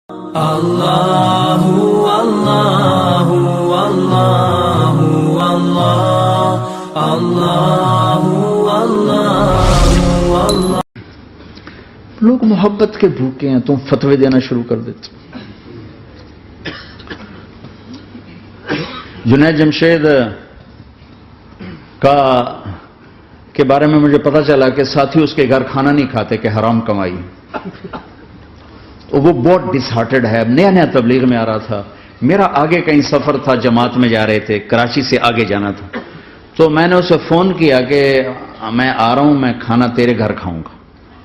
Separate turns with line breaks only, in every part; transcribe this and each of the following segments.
اللہ اللہ اللہ اللہ اللہ اللہ۔
لوگ محبت کے بھوکے ہیں، تم فتوے دینا شروع کر دیتے۔ جنید جمشید کے بارے میں مجھے پتا چلا کہ ساتھی اس کے گھر کھانا نہیں کھاتے کہ حرام کمائی۔ وہ بہت ڈس ہارٹڈ ہے، نیا نیا تبلیغ میں آ رہا تھا، میرا آگے کہیں سفر تھا، جماعت میں جا رہے تھے، کراچی سے آگے جانا تھا، تو میں نے اسے فون کیا کہ میں آ رہا ہوں، میں کھانا تیرے گھر کھاؤں گا۔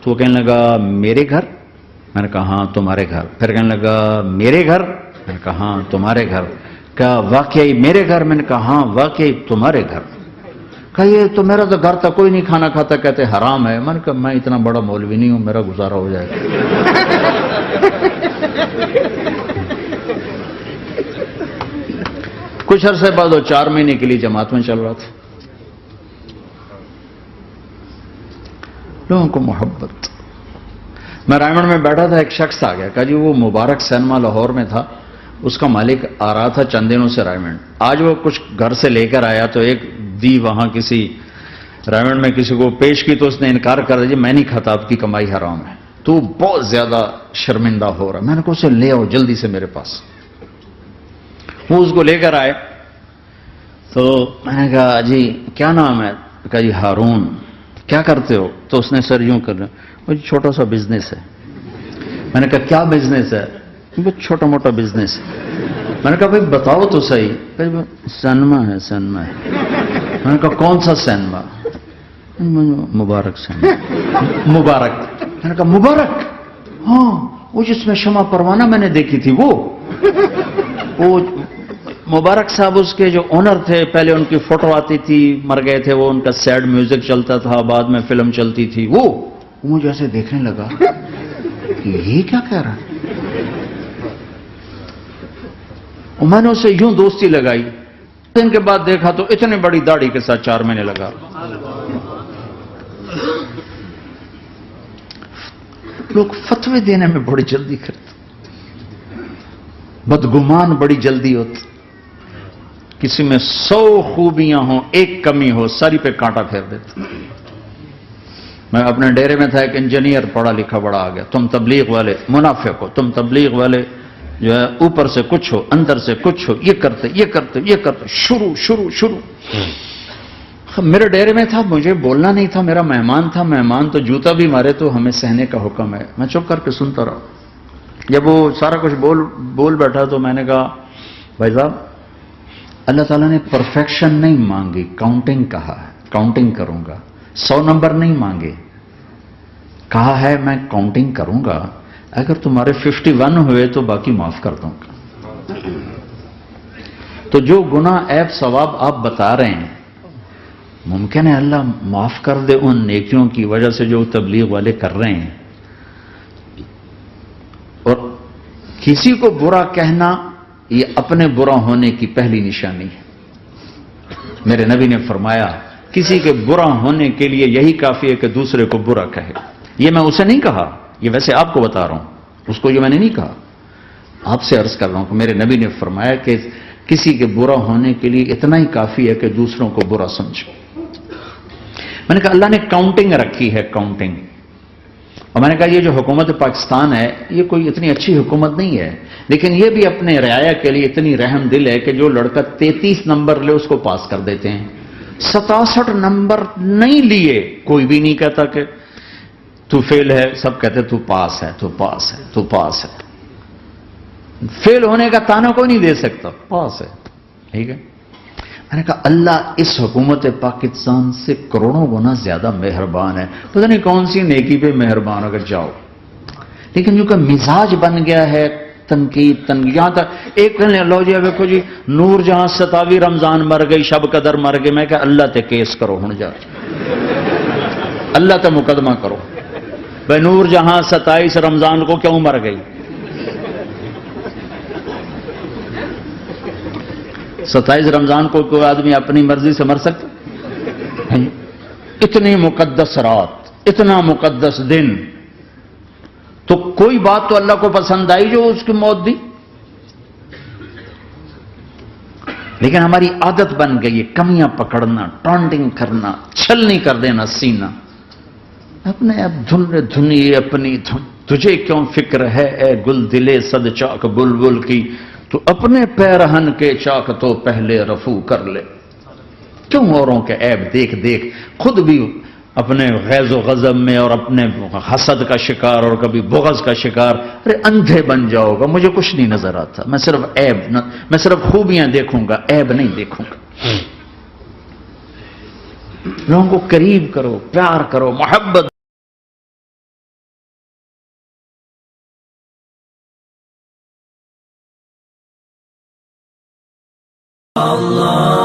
تو وہ کہنے لگا میرے گھر؟ میں نے کہا ہاں تمہارے گھر۔ پھر کہنے لگا میرے گھر؟ میں نے کہا ہاں تمہارے گھر۔ کہا واقعی میرے گھر؟ میں نے کہا ہاں واقعی تمہارے گھر۔ کہا یہ تو میرا تو گھر تھا، کوئی نہیں کھانا کھاتا، کہتے حرام ہے۔ میں نے کہا میں اتنا بڑا مولوی نہیں ہوں، میرا گزارا ہو جائے گا۔ کچھ عرصے بعد وہ 4 مہینے کے لیے جماعت میں چل رہا تھا۔ لوگوں کو محبت۔ میں رائمنڈ میں بیٹھا تھا، ایک شخص آ گیا، کہا جی وہ مبارک سینما لاہور میں تھا، اس کا مالک آ رہا تھا چند دنوں سے رائمنڈ، آج وہ کچھ گھر سے لے کر آیا تو ایک دی وہاں کسی رائمنڈ میں کسی کو پیش کی تو اس نے انکار کر دیا، میں نہیں کھاتا، آپ کی کمائی حرام ہے۔ تو بہت زیادہ شرمندہ ہو رہا۔ میں نے کہا اسے لے آؤ جلدی سے میرے پاس۔ وہ اس کو لے کر آئے تو میں نے کہا جی کیا نام ہے؟ کہا جی ہارون۔ کیا کرتے ہو؟ تو اس نے سر یوں کر رہا، وہ چھوٹا سا بزنس ہے۔ میں نے کہا کیا بزنس ہے؟ وہ چھوٹا موٹا بزنس ہے۔ میں نے کہا بھائی بتاؤ تو صحیح۔ سینما ہے، سینما ہے۔ میں نے کہا کون سا سینما؟ مبارک سینما۔ مبارک؟ میں نے کہا مبارک؟ ہاں وہ جس میں شمع پروانہ میں نے دیکھی تھی وہ مبارک صاحب اس کے جو اونر تھے، پہلے ان کی فوٹو آتی تھی، مر گئے تھے وہ، ان کا سیڈ میوزک چلتا تھا، بعد میں فلم چلتی تھی، وہ مجھے ایسے دیکھنے لگا کہ یہ کیا کہہ رہا ہے۔ اور میں نے اسے یوں دوستی لگائی، دن کے بعد دیکھا تو اتنی بڑی داڑھی کے ساتھ 4 مہینے لگا۔ لوگ فتوے دینے میں بڑی جلدی کرتے، بدگمان بڑی جلدی ہوتی، کسی میں 100 خوبیاں ہوں، ایک کمی ہو، ساری پہ کانٹا پھیر دیتے۔ میں اپنے ڈیرے میں تھا، ایک انجینئر پڑھا لکھا بڑا آ گیا، تم تبلیغ والے منافق ہو، تم تبلیغ والے جو ہے اوپر سے کچھ ہو اندر سے کچھ ہو، یہ کرتے یہ کرتے یہ کرتے، شروع میرے ڈیرے میں تھا، مجھے بولنا نہیں تھا، میرا مہمان تھا، مہمان تو جوتا بھی مارے تو ہمیں سہنے کا حکم ہے۔ میں چپ کر کے سنتا رہا۔ جب وہ سارا کچھ بول بیٹھا تو میں نے کہا بھائی صاحب اللہ تعالیٰ نے پرفیکشن نہیں مانگی، کاؤنٹنگ کہا ہے، کاؤنٹنگ کروں گا، 100 نمبر نہیں مانگے، کہا ہے میں کاؤنٹنگ کروں گا، اگر تمہارے 51 ہوئے تو باقی معاف کر دوں گا۔ تو جو گناہ عیب ثواب آپ بتا رہے ہیں، ممکن ہے اللہ معاف کر دے ان نیکیوں کی وجہ سے جو تبلیغ والے کر رہے ہیں۔ اور کسی کو برا کہنا یہ اپنے برا ہونے کی پہلی نشانی ہے۔ میرے نبی نے فرمایا کسی کے برا ہونے کے لیے یہی کافی ہے کہ دوسرے کو برا کہے۔ یہ میں اسے نہیں کہا، یہ ویسے آپ کو بتا رہا ہوں، اس کو یہ میں نے نہیں کہا، آپ سے عرض کر رہا ہوں کہ میرے نبی نے فرمایا کہ کسی کے برا ہونے کے لیے اتنا ہی کافی ہے کہ دوسروں کو برا سمجھو۔ میں نے کہا اللہ نے کاؤنٹنگ رکھی ہے، کاؤنٹنگ۔ اور میں نے کہا یہ جو حکومت پاکستان ہے یہ کوئی اتنی اچھی حکومت نہیں ہے، لیکن یہ بھی اپنے رعایا کے لیے اتنی رحم دل ہے کہ جو لڑکا 33 نمبر لے اس کو پاس کر دیتے ہیں۔ 67 نمبر نہیں لیے کوئی بھی نہیں کہتا کہ تو فیل ہے، سب کہتے تو پاس ہے، تو پاس ہے، تو پاس ہے۔ فیل ہونے کا تانا کوئی نہیں دے سکتا، پاس ہے، ٹھیک ہے۔ میں نے کہا اللہ اس حکومت پاکستان سے کروڑوں گنا زیادہ مہربان ہے، پتہ نہیں کون سی نیکی پہ مہربان اگر جاؤ، لیکن جو کہ مزاج بن گیا ہے تنقید یہاں تک ایک کہنے لو جی دیکھو جی نور جہاں 27 رمضان مر گئی، شب قدر مر گئی، میں کہا اللہ تے کیس کرو ہن جا، اللہ تے مقدمہ کرو، بھائی نور جہاں 27 رمضان کو کیوں مر گئی؟ 27 رمضان کو کوئی آدمی اپنی مرضی سے مر سکتا؟ اتنی مقدس رات، اتنا مقدس دن، تو کوئی بات تو اللہ کو پسند آئی جو اس کی موت دی. لیکن ہماری عادت بن گئی ہے کمیاں پکڑنا، ٹانڈنگ کرنا، چھلنی کر دینا سینہ. اپنے اب دھنیے اپنی دھن، تجھے کیوں فکر ہے اے گل دلے صد چاک بلبل کی، تو اپنے پیرہن کے چاک تو پہلے رفو کر لے. کیوں اوروں کے عیب دیکھ دیکھ خود بھی اپنے غیظ و غضب میں اور اپنے حسد کا شکار اور کبھی بغض کا شکار. ارے اندھے بن جاؤ گا، مجھے کچھ نہیں نظر آتا، میں صرف عیب میں صرف خوبیاں دیکھوں گا، عیب نہیں دیکھوں گا. لوگوں کو قریب کرو، پیار کرو، محبت.
اللہ